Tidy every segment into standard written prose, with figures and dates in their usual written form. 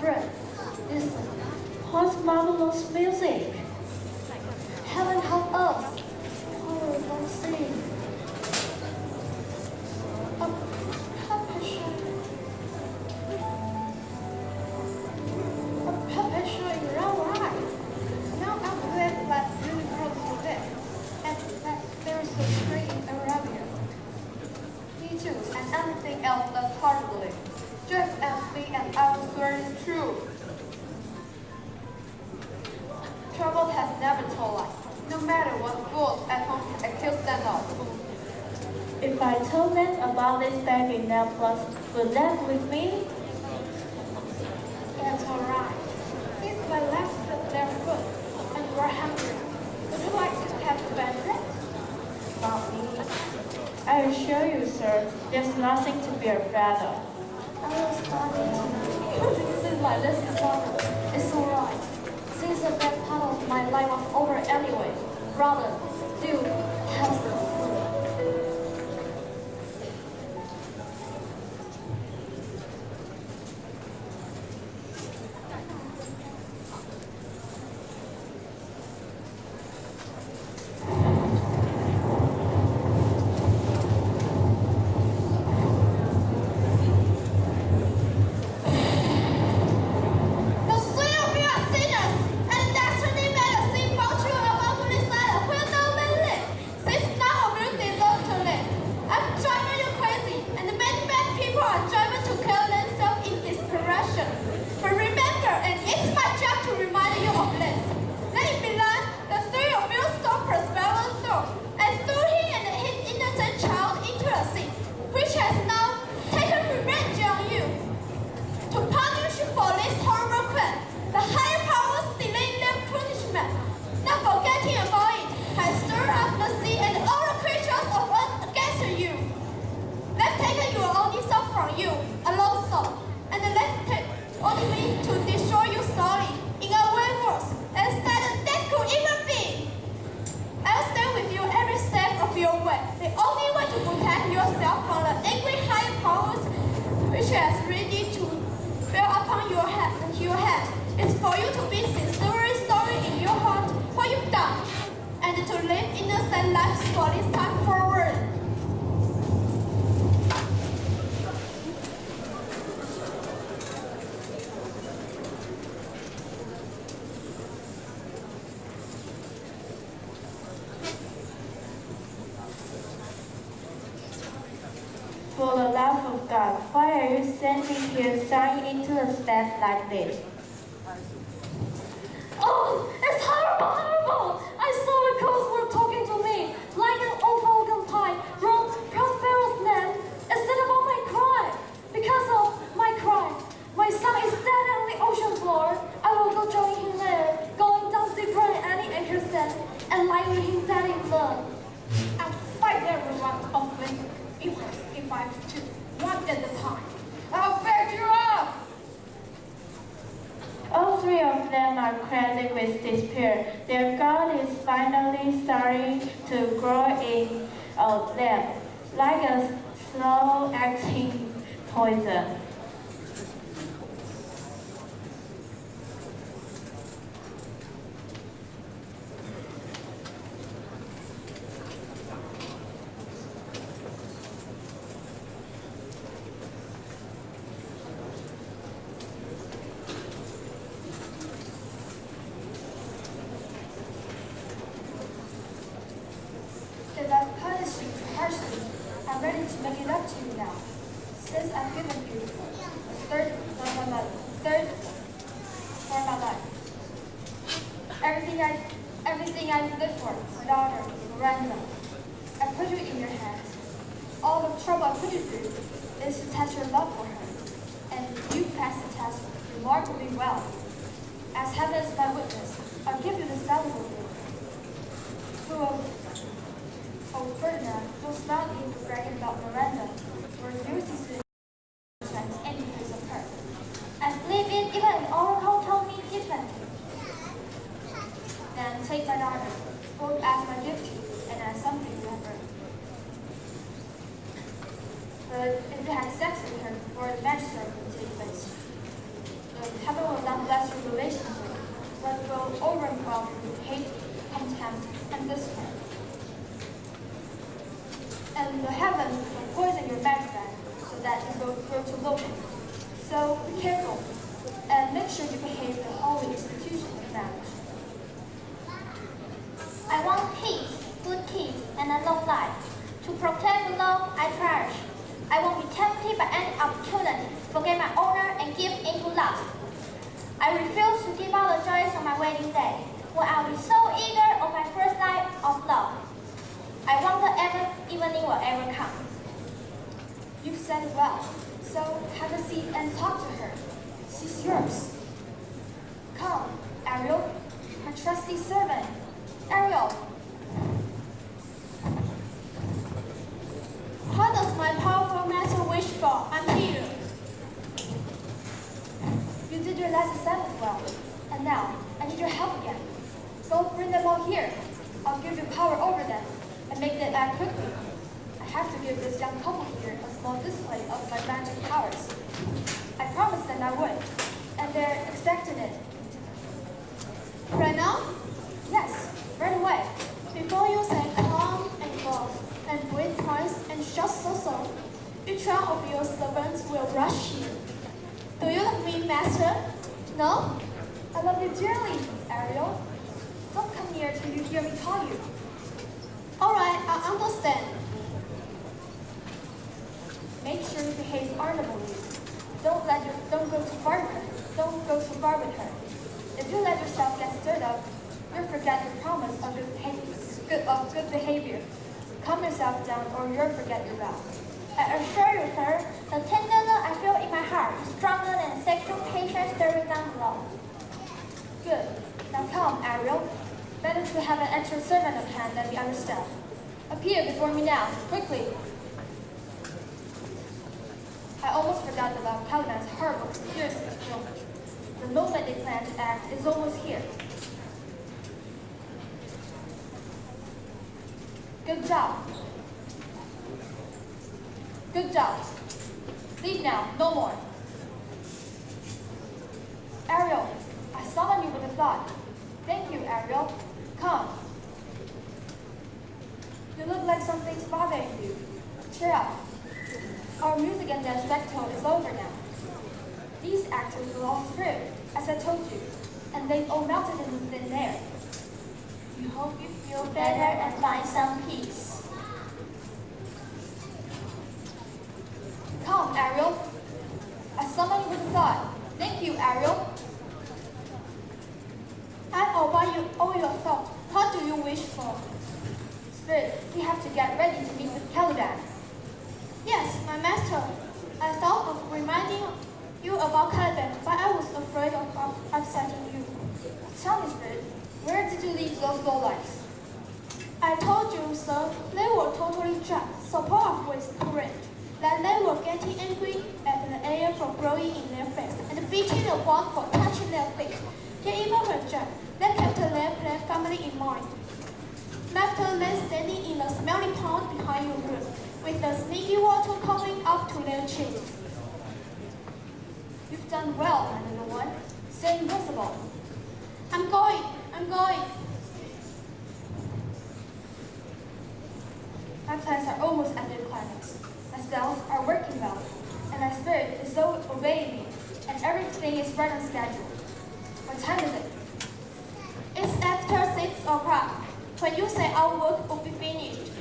friend, listen. What marvelous music! Heaven help us! Oh, don't sing. A puppet show. A puppet show is alright. Now I'm glad that unicorns are there, and that there is a tree in Arabia. Me too, and anything else that's hardly. Just as me and our story is true. Trouble has never told us, no matter what fools at home accuse them of. If I told them about this bag in Naples, would they believe me? That's alright. Since my legs feel very good, and we're hungry, would you like to have a banquet? Not me. I assure you, sir, there's nothing to be afraid of. I was starting to this my lesson sorrow. It's alright. Since the best part of my life was over anyway. Brother, do have some food. For the love of God, why are you standing here staring into the sand like this? Oh, it's horrible, horrible! I saw the ghost were talking to me, like an old pie, wrong, prosperous name, instead of my cry. Because of my cry, my son is dead on the ocean floor. I will go join him there, going down deeper in any anchor sand, and lie with him dead in blood. And fight everyone of me. If I do, one at a time. I'll back you up! All three of them are crazy with despair. Their God is finally starting to grow in them, like a slow-acting poison. I'm ready to make it up to you now. Since I've given you a third for my life. Everything I live for, my daughter, Miranda. I put you in your hands. All the trouble I put you through is to test your love for her. And you passed the test remarkably well. As heaven is my witness, I'll give you this valuable gift. Oh, Ferdinand, was not even bragging about Miranda, or using to any piece of her. And leave it even in our hotel me given. Then take my daughter, both as my gift to you and as something to remember. But if you had sex with her before the magistrate would take place, the But heaven will not bless your relationship, but will overwhelm you with hate, contempt, and despair. And the heavens will poison your marriage bed so that it will grow to locusts. So be careful and make sure you behave the holy institution of marriage. I want peace, good kids, and a long life. To protect the love I cherish, I won't be tempted by any opportunity to forget my honor and give into lust. I refuse to give up the joys on my wedding day, when I'll be so eager on my first night of love. I wonder every evening will ever come. You've said it well, so have a seat and talk to her. She's yours. Come, Ariel, her trusty servant. Ariel. What does my powerful master wish for? I'm here. You did your last assignment well, and now I need your help again. Go bring them all here. I'll give you power over them and make them act quickly. I have to give this young couple here a small display of my magic powers. I promised them I would, and they're expecting it. Right now? Yes, right away. Before you say come and go, and breathe twice and shout so, each one of your servants will rush here. Do you love me, master? No? I love you dearly, Ariel. Don't come near till you hear me call you. All right, I understand. Make sure you behave honorably. Don't go too far with her. Don't go too far with her. If you let yourself get stirred up, you'll forget your promise of good behavior. Calm yourself down, or you'll forget your vow. I assure you, sir, the tenderness I feel in my heart is stronger than sexual passion stirring down below. Good. Now come, Ariel. Better to have an extra servant at hand than be understaffed. Appear before me now, quickly. I almost forgot about Caliban's horrible conspiracy to kill me. The moment they plan to act is almost here. Good job. Good job. Leave now, no more. Ariel, I summon you with a thought. Thank you, Ariel. Come. You look like something's bothering you. Cheer up. Our music and dance spectacle is over now. These actors will all through, as I told you, and they've all melted in thin air. We hope you feel better and find some peace. Come, Ariel. I summon you with a thought. Thank you, Ariel. I obey you all your thoughts. What do you wish for? Spirit, we have to get ready to meet with Caliban. Yes, my master. I thought of reminding you about Caliban, but I was afraid of upsetting you. Tell me, Spirit, where did you leave those lowlights? I told you, sir, they were totally drunk, so puffed with courage, that they were getting angry at the air for blowing in their face and beating the wall for touching their feet. Yet even when drunk, they kept their family in mind. After them standing in the smelly pond behind your room, with the sneaky water coming up to their chins. You've done well, my little one. Stay invisible. I'm going. My plans are almost at their climax. My spells are working well, and my spirit is so obeying me, and everything is right on schedule. What time is it? It's after 6 o'clock. When you say our work will be finished.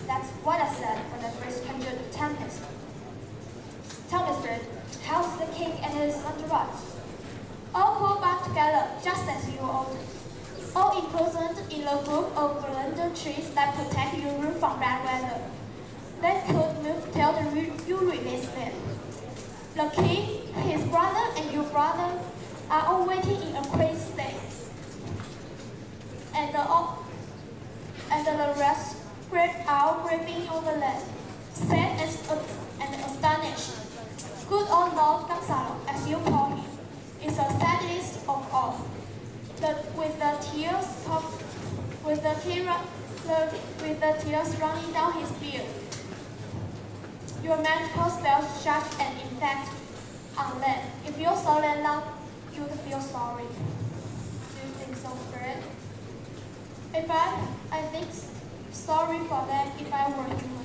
That's what I said when I first conjured the tempest. Tell me, Spirit, how's the king and his entourage? All pulled back together, just as you ordered. All imprisoned in a group of lavender trees that protect your room from bad weather. They could move till you release them. The king, his brother, and your brother are all waiting in a crazy state. And the rest spread out, gripping on the land, sad and astonished. Good old Lord Gonzalo, as you call him, is the saddest of all. With the tears running down his beard. Your magical spells shut and in fact On land, if you're so landlocked, you'd feel sorry. Do you think so, Spirit? I think sorry for them if I were human.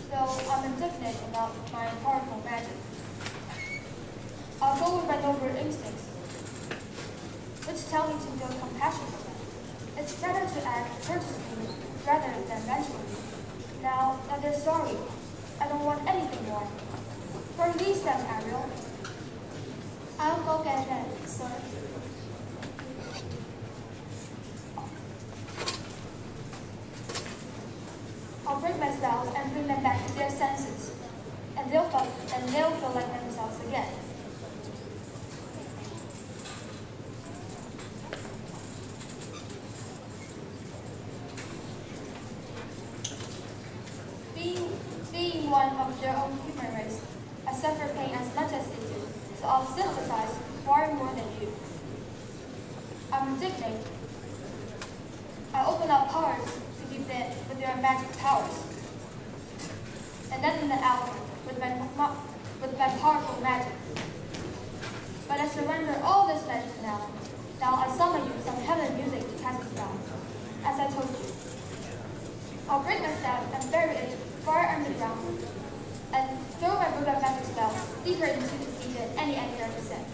So I'm indignant about my powerful magic. I'll go with my noble instincts, which tell me to feel compassion for them. It's better to act courteously rather than vengefully. Now that they're sorry, I don't want anything more. Release them, Ariel. I'll go get them, sir. I'll break my spells and bring them back to their senses, and they'll feel like themselves again. Being one of their own human race, I suffer pain as much as they do, so I'll sympathize far more than you. I'm indignant. I open up powers to give them with their magic powers, and then out with my powerful magic. But I surrender all this magic now. Now I summon you some heaven music to cast a spell, as I told you. I'll break my staff and bury it far underground, and throw my book of magic spells deeper into the sea than any anchor ever sent.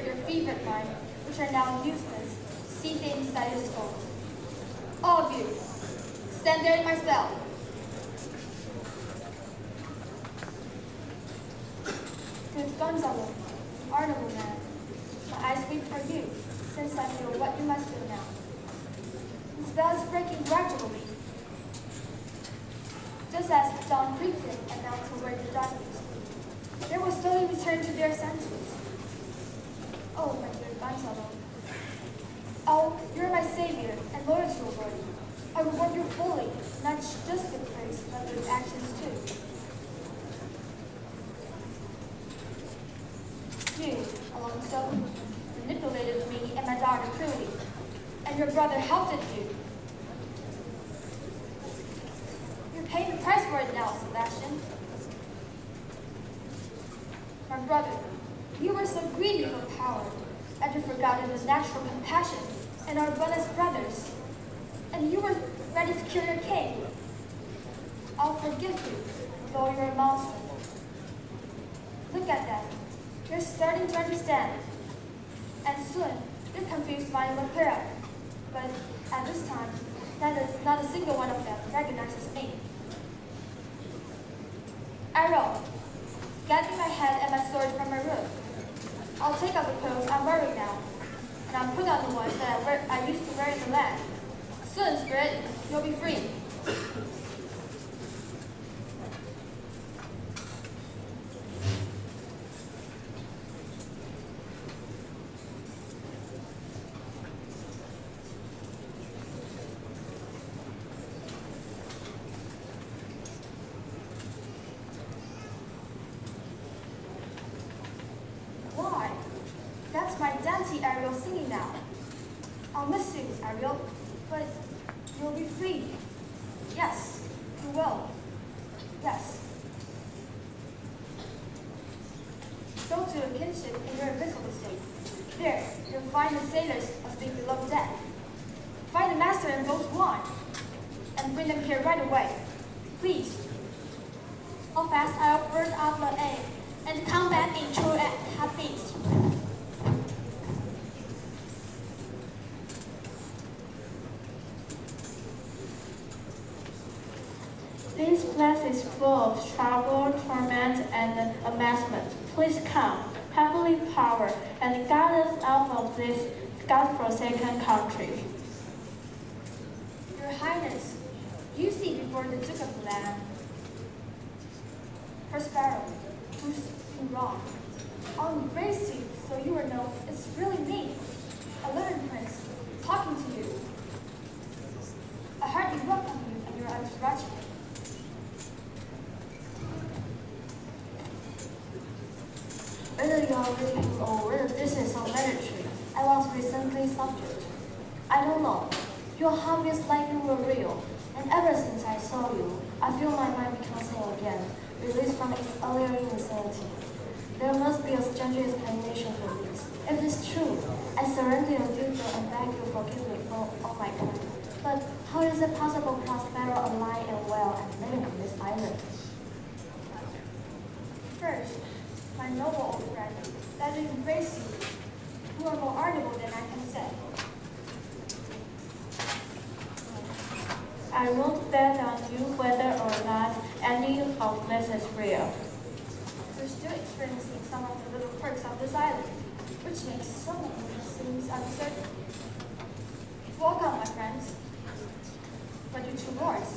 Your fevered mind, which are now useless, see things that is false. All of you, stand there in my spell. Good Gonzalo, honorable man, my eyes weep for you, since I feel what you must feel now. The spell is breaking gradually, just as dawn creeps in and now toward the darkness. They will slowly return to their senses. Oh, my dear Gonzalo. Oh, you're my savior and loyal to your word. I reward you fully, not just with praise, but with actions too. You, Alonso, manipulated me and my daughter cruelly, and your brother helped you. You're paying the price for it now, Sebastian. My brother, you were so greedy for power, and you forgot the natural compassion and our brothers' brothers. And you were ready to kill your king. I'll forgive you, though you're a monster. Look at them. You're starting to understand. And soon, your confused mind will clear up. But at this time, not a single one of them recognizes me. Arrow, get me my head and my sword from my room. I'll take out the clothes I'm wearing now, and I'll put on the ones that I used to wear in the land. Soon, Spirit, you'll be free. Why? That's my dainty Ariel singing now. I'll miss you, Ariel, but you'll be free. Yes, you will. Yes. Go to a kinship in your invisible state. There, you'll find the sailors asleep below deck. Find the master and both one, and bring them here right away. Please. How fast I'll burn up the egg and come back in true heartbeats. This place is full of trouble, torment, and amazement. Please come. heavenly power, and guide us out of this God-forsaken country. Your Highness, you see before the Duke of the land. Prospero, who's been wrong. I'll embrace you so you will know it's really me, a living prince, talking to you. I hardly welcome you and your entourage. Whether you are reading or whether this is some military, I was recently subject. I don't know. Your heart is like you were real, and ever since I saw you, I feel my mind become sane again, released from its earlier insanity. There must be a stranger explanation for this. If it's true, I surrender your duty and beg you forgive me for all my crimes. But how is it possible Prospero alive and well and living on this island? First, my noble old friend, let me embrace you. You are more honorable than I can say. I won't bet on you whether or not any of this is real. We're still experiencing some of the little quirks of this island, which makes some of it seem uncertain. Welcome, my friends. But you two lords.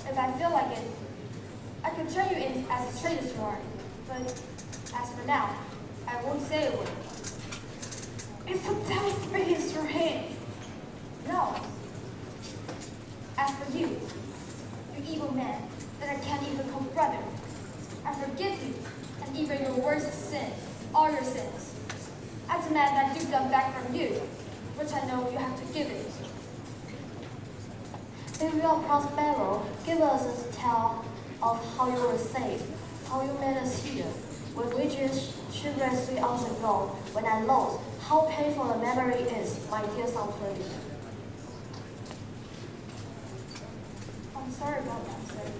If I feel like it, I could turn you in as a traitor you are. But as for now, I won't say a word. If a death raise your hand. No. As for you, you evil man that I can't even call brother, I forgive you, and even your worst sin, all your sins. I demand that dukedom back from you, which I know you have to give it. If you are Prospero, give us a tale of how you were saved, how you made us here, with which shipwrecked 3 hours ago, when I lost, how painful the memory is, my dear son Freddy. I'm sorry about that, sir.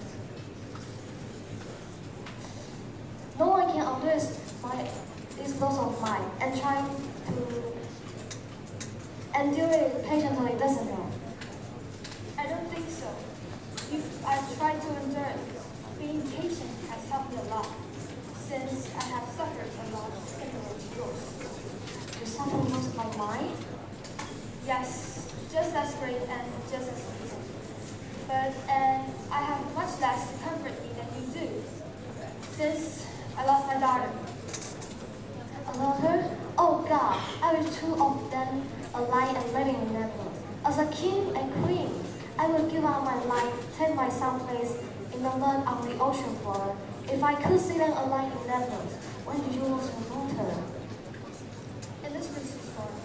No one can undo this loss of mine, and trying to endure it patiently doesn't help. I don't think so. I've tried to endure it. Being patient has helped me a lot, since I have suffered a lot similar to yours. You suffer loss like mine? Yes, just as great and just as easy. But I have much less to comfort me than you do, since I lost my daughter. A daughter? Oh God, I wish 2 of them alive and living in Naples. As a king and queen, I would give up my life, take my son's place in London on the ocean floor. If I could see them alive in Naples, when did you lose your daughter? In this recent storm,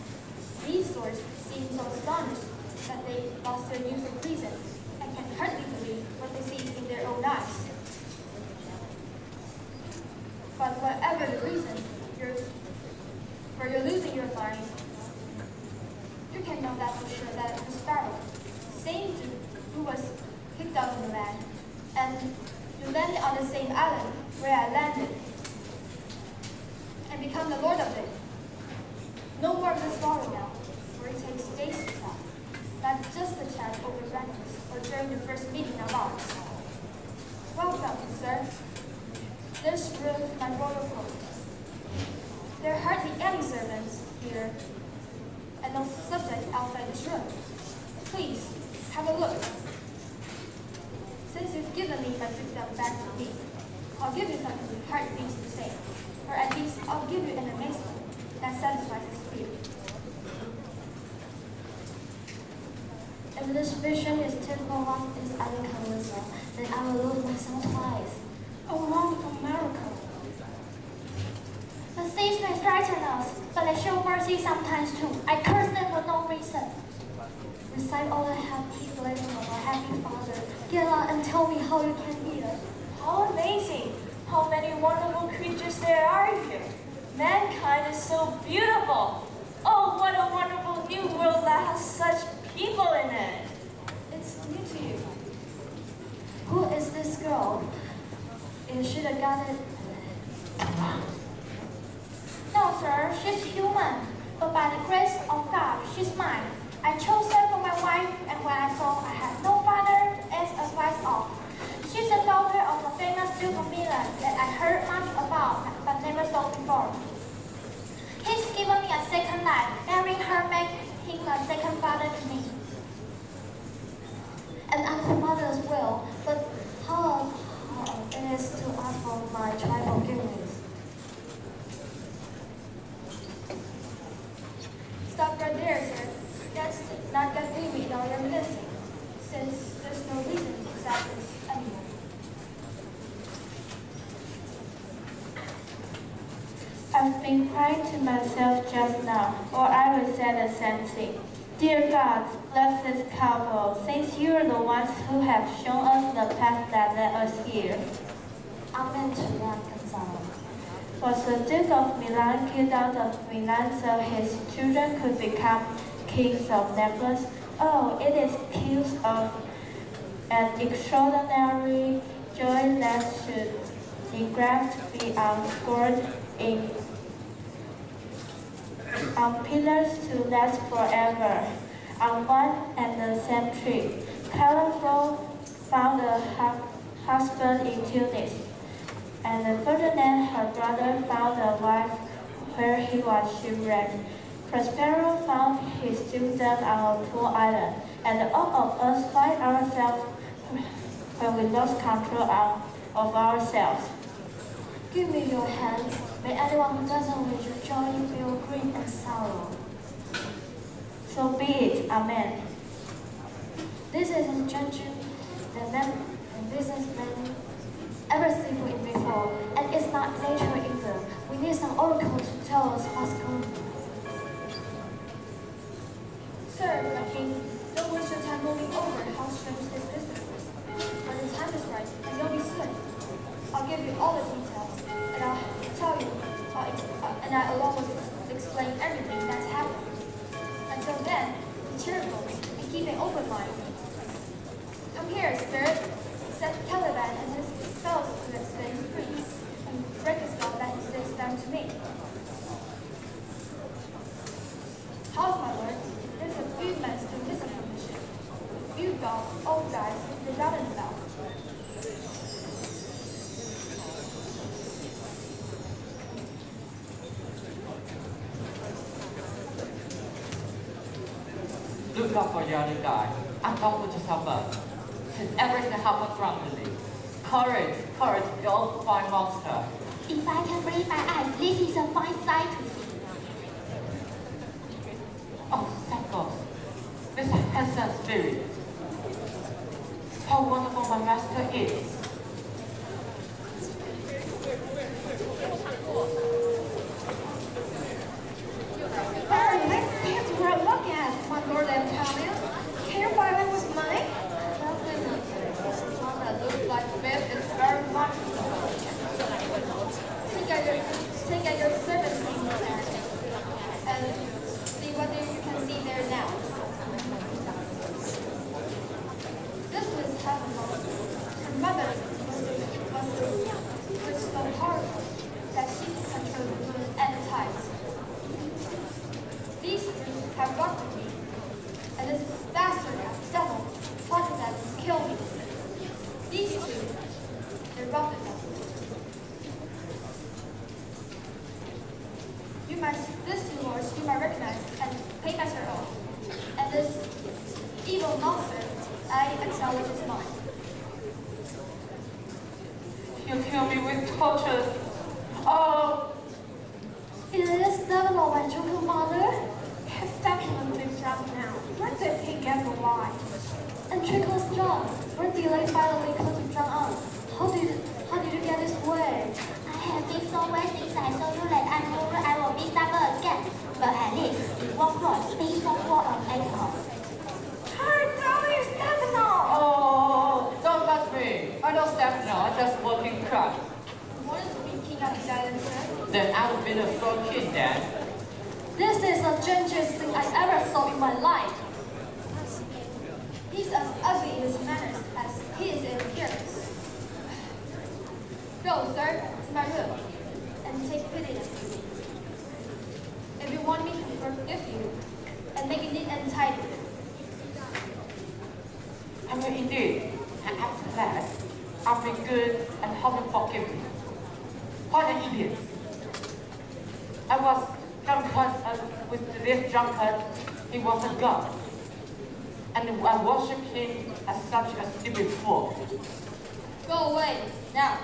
these swords seem so astonished that they lost their use of reason and can hardly believe what they see in their own eyes. But whatever the reason for your losing your mind, you can know that for sure that the sparrow, same Duke who was kicked out of the land, and you landed on the same island where I landed, and become the lord of it. No more of this sorrow now, for it takes days to tell, not just the chat over breakfast or during the first meeting of ours. Welcome, sir. This room is my royal court. There are hardly any servants here, and no subject outside this room. Please, have a look. Since you've given me my dukedom back to me, I'll give you something your heart beats the same, or at least I'll give you an amazement that satisfies its fear. If this vision is typical of this island charisma, then I will lose my son twice. Along America. The seas may frighten us, but they show mercy sometimes too. I curse them for no reason. Recite all the happy blessings of our happy father. Get out and tell me how you can hear. How amazing! How many wonderful creatures there are here! Mankind is so beautiful! Oh, what a wonderful new world that has such people in it! It's new to you. Who is this girl? You should have got it. No, sir, she's human, but by the grace of God, she's mine. I chose her for my wife, and when I saw I had no father as a advice of, she's the daughter of the famous Duke of Milan that I heard much about. my life. Marrying her makes him a second father to me. And I'm her mother as well, but how it is to ask for my child forgiveness. Stop right there, sir. That's not that baby in our reminiscing, since there's no reason to accept this anymore. I've been crying to myself just now, or I will say the same thing. Dear God, bless this couple, since you are the ones who have shown us the path that led us here. Amen to that, Gonzalo. Was the Duke of Milan killed out of Milan so his children could become kings of Naples? Oh, it is cause of an extraordinary joy that should engraved be scored on pillars to last forever. On one and the same tree, California found a husband in Tunis, and Ferdinand, her brother, found a wife where he was shipwrecked. Prospero found his children on a poor island, and all of us find ourselves when we lost control of ourselves. Give me your hands. May anyone who doesn't wish you joy you feel grief and sorrow. So be it. Amen. This is a judgment that men and businessmen ever seen it before, and it's not nature either. We need some oracle to tell us what's going on. Sir, my king, don't waste your time mulling over how strange this business is. When the time is right, and you'll be soon. I'll give you all the details, and I'll tell you, and I'll always explain everything that's happened. Until then, be cheerful and keep an open mind. Come here, spirit. Set Caliban and his fellows to set you free, and break a spell that he sits down to me. How's my lord? There's a few men still missing from the ship. You old guys, you're down and about. Look out for your other guy. I'm not going to suffer. Since everything happened wrongly. Courage, courage, you old fine monster. If I can believe my eyes, this is a fine sight to see. Oh, thank God. This handsome spirit. How wonderful my master is. Very nice things we're looking at, my lord Antonio. Can you buy one with money? One that looks like myth is very much Take out your service ring there, and see what you can see there now. This was Heavenly. Her mother was so powerful that she could control the moon and the tides. These two have got to me, and this bastard devil plotted them to kill me. These two, they're Rotterdam. These two lords you might recognize and pay master oath. And this evil monster, I acknowledge is mine. You kill me with torture. Oh, Is this devil or my true mother? Has definitely dropped now. Where did he get the lie? And Trickles John, when did they finally come to John on? How did you get this way? I have been so well since I saw you that I knew I will be stubborn again. But at least, it won't cross me so full of alcohol. oh, don't touch me. I don't step now, I'm just working crap. You wanted to be king of the island, sir? Then I will be the throne king then. This is the strangest thing I ever saw in my life. He's as ugly in his manners as he is in appearance. Go, sir, to my room, and take pity on me. If you want me to forgive you, and make it neat and tidy. I will indeed. And after that, I'll be good and hope you forgive me. What an idiot. I was confronted with the to this drunkard, he was a god. And I worship him as such a stupid fool. Go away, now.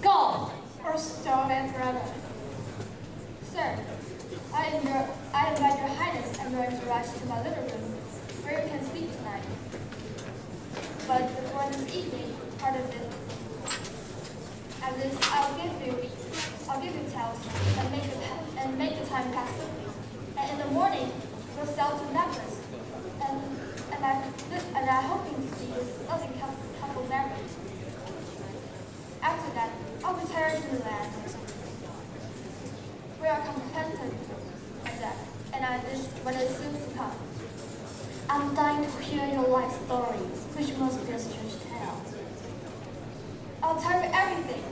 Go! Or stone and forever. Sir, I invite your highness and your entourage to my little room, where you can sleep tonight. But before this evening, part of it, at least I'll give you tales and make the time pass quickly. And in the morning, we'll sell to necklace. And I'm hoping to see this lovely couple married. After that, I'll return to the land. We are contented at that, and when it's soon to come. I'm dying to hear your life story, which must be a strange tale. I'll tell you everything.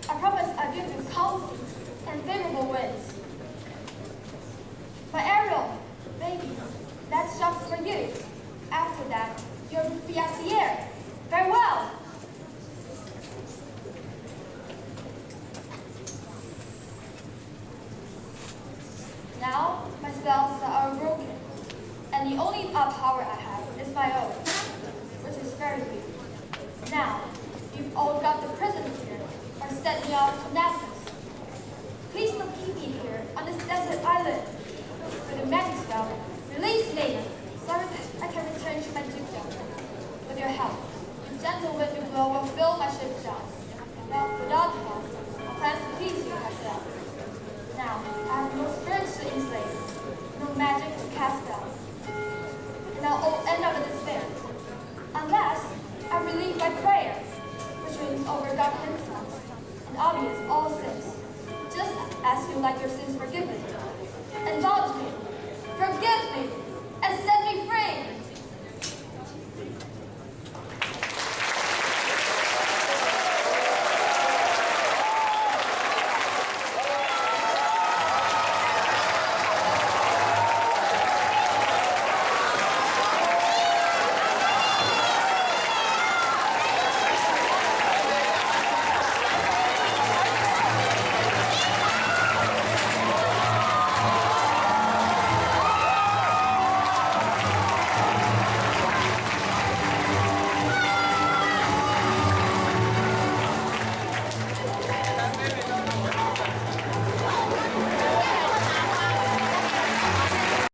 I promise I'll give you calm seas and favorable winds. My Ariel, baby, that's just for you. After that, you'll be at the air. Farewell! Now, my spells are broken, and the only power I have is my own, which is very weak. Now, you've all got the prison here, or sent me out to Nazareth. Please don't keep me here on this desert island. With your magic spell, release me, so I can return to my dukedom. With your help, the gentle wind you blow will fill my ship's jaws. Well, without help, I plan to please you myself. Now, I have no spirits to enslave, no magic to cast down. And I'll end up in despair. Unless I relieve by prayer, which wins over God himself, and obvious all sins, just as you like your sins forgiven. Indulge me, forgive me,